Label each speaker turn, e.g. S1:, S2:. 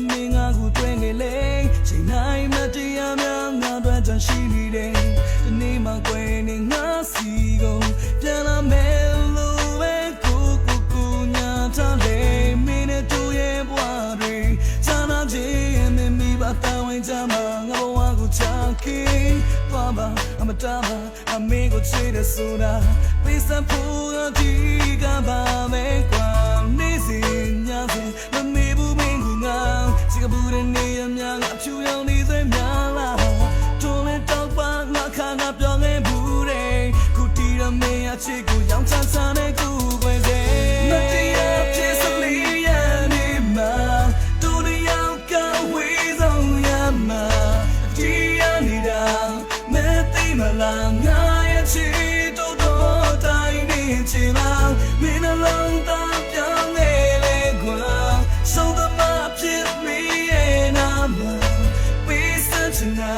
S1: မင်းငါကိုတွေ့နေလေချိန်တိုင်းမတရားများငါတို့ကြံရှိနေတယ်ဒီနေ့မှကွယ်နေငါစီကုန်ပြန်လာမယ်လို့ပဲကိုညာထားလေမင်းနဲ့တူရဲ့ဘဝတွေချာနာခြင်းမင်းမိဘတောင်းဝင်ကြမှာငါဘဝကိုချခင်သွားပါအမတားပါအမေကိုချစ်တဲ့ဆိုတာပေးစဖို့အဒီကပါမယ်ကွာနေစဉ်ညစဉ်မမေ့ဘူးမင်းကငါစီကဘူးတဲ့နေရများငါဖြူရောင်နေသေးများလားတွန်းလဲတောက်ပါငါခါငါပြောင်းနေဘူးတဲ့ခုတီရမင်းအချစ်ကိုရောင်ချမ်းစားနေကူခွင့်တဲ့မတရားဖြစ်စလီရနေမှာတူတယောက်ကဝေးဆုံးရမှာဒီရနေတာမဲသိမလားငါရဲ့ချစ်တော့တိုင်းနေချင်လားမင်းအလုံးသားပြောင်းနေလေကွာဆုံးသမားဖြစ်မီရဲ့နာမပေးစချင်တာ